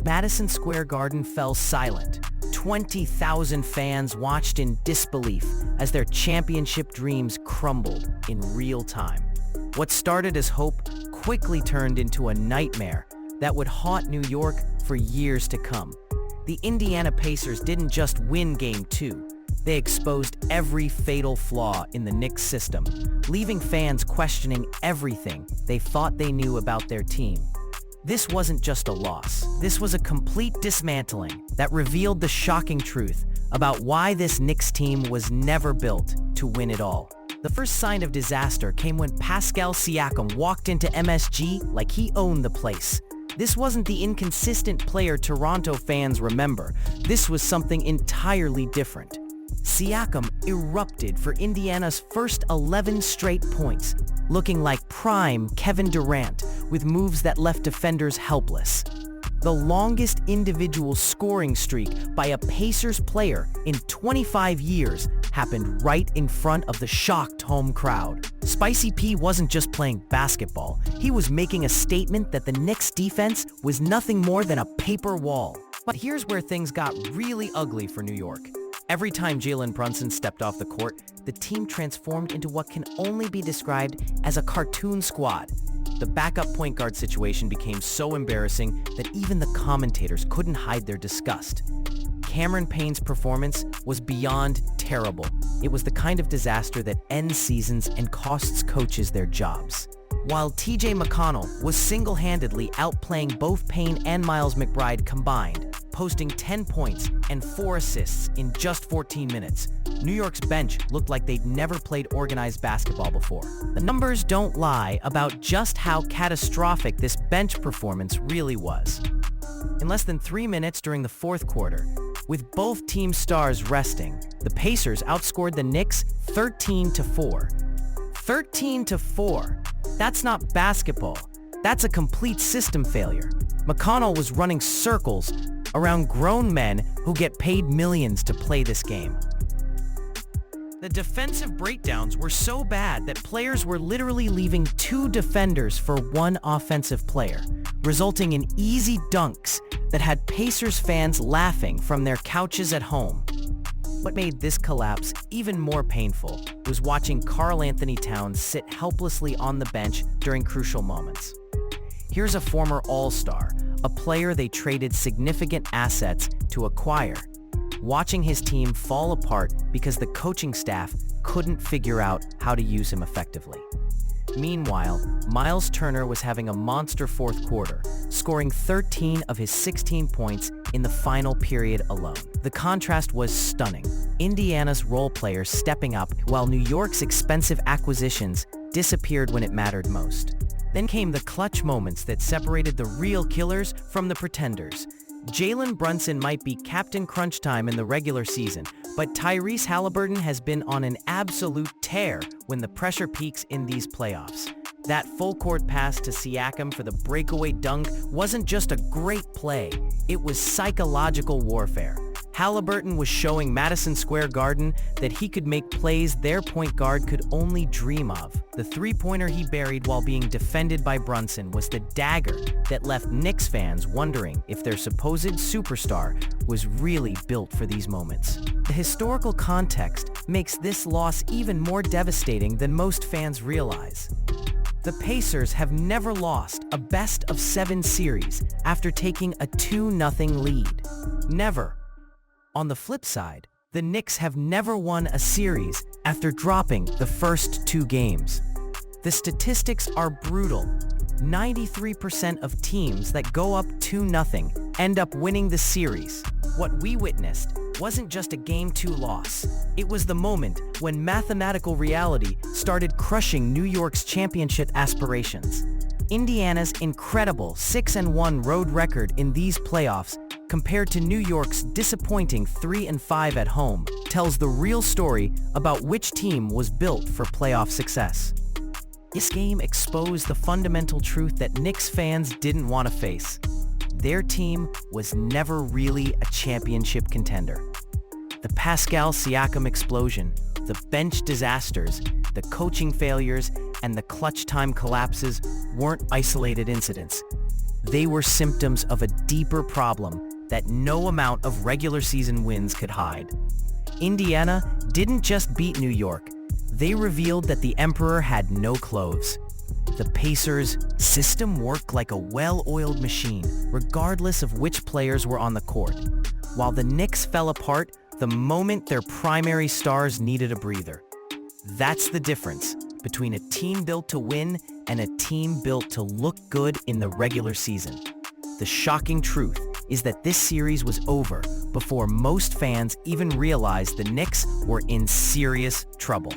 Madison Square Garden fell silent. 20,000 fans watched in disbelief as their championship dreams crumbled in real time. What started as hope quickly turned into a nightmare that would haunt New York for years to come. The Indiana Pacers didn't just win Game 2. They exposed every fatal flaw in the Knicks system, leaving fans questioning everything they thought they knew about their team. This wasn't just a loss. This was a complete dismantling that revealed the shocking truth about why this Knicks team was never built to win it all. The first sign of disaster came when Pascal Siakam walked into MSG like he owned the place. This wasn't the inconsistent player Toronto fans remember. This was something entirely different. Siakam erupted for Indiana's first 11 straight points, looking like prime Kevin Durant with moves that left defenders helpless. The longest individual scoring streak by a Pacers player in 25 years happened right in front of the shocked home crowd. Spicy P wasn't just playing basketball. He was making a statement that the Knicks defense was nothing more than a paper wall. But here's where things got really ugly for New York. Every time Brunson stepped off the court, the team transformed into what can only be described as a cartoon squad. The backup point guard situation became so embarrassing that even the commentators couldn't hide their disgust. Cameron Payne's performance was beyond terrible. It was the kind of disaster that ends seasons and costs coaches their jobs. While TJ McConnell was single-handedly outplaying both Payne and Miles McBride combined, posting 10 points and 4 assists in just 14 minutes, New York's bench looked like they'd never played organized basketball before. The numbers don't lie about just how catastrophic this bench performance really was. In less than 3 minutes during the fourth quarter, with both team stars resting, the Pacers outscored the Knicks 13-4. 13-4. That's not basketball. That's a complete system failure. McConnell was running circles around grown men who get paid millions to play this game. The defensive breakdowns were so bad that players were literally leaving 2 defenders for 1 offensive player, resulting in easy dunks that had Pacers fans laughing from their couches at home. What made this collapse even more painful was watching Karl Anthony Towns sit helplessly on the bench during crucial moments. Here's a former All-Star, a player they traded significant assets to acquire, watching his team fall apart because the coaching staff couldn't figure out how to use him effectively. Meanwhile, Miles Turner was having a monster fourth quarter, scoring 13 of his 16 points in the final period alone. The contrast was stunning. Indiana's role players stepping up while New York's expensive acquisitions disappeared when it mattered most. Then came the clutch moments that separated the real killers from the pretenders. Brunson might be Captain Crunch Time in the regular season, but Tyrese Halliburton has been on an absolute tear when the pressure peaks in these playoffs. That full-court pass to Siakam for the breakaway dunk wasn't just a great play, it was psychological warfare. Halliburton was showing Madison Square Garden that he could make plays their point guard could only dream of. The three-pointer he buried while being defended by Brunson was the dagger that left Knicks fans wondering if their supposed superstar was really built for these moments. The historical context makes this loss even more devastating than most fans realize. The Pacers have never lost a best-of-7 series after taking a 2-0 lead. Never. On the flip side, the Knicks have never won a series after dropping the first 2 games. The statistics are brutal. 93% of teams that go up 2-0 end up winning the series. What we witnessed wasn't just a Game 2 loss. It was the moment when mathematical reality started crushing New York's championship aspirations. Indiana's incredible 6-1 road record in these playoffs compared to New York's disappointing 3-5 at home tells the real story about which team was built for playoff success. This game exposed the fundamental truth that Knicks fans didn't want to face. Their team was never really a championship contender. The Pascal Siakam explosion, the bench disasters, the coaching failures, and the clutch time collapses weren't isolated incidents. They were symptoms of a deeper problem that no amount of regular season wins could hide. Indiana didn't just beat New York. They revealed that the Emperor had no clothes. The Pacers' system worked like a well-oiled machine, regardless of which players were on the court, while the Knicks fell apart the moment their primary stars needed a breather. That's the difference between a team built to win and a team built to look good in the regular season. The shocking truth is that this series was over before most fans even realized the Knicks were in serious trouble.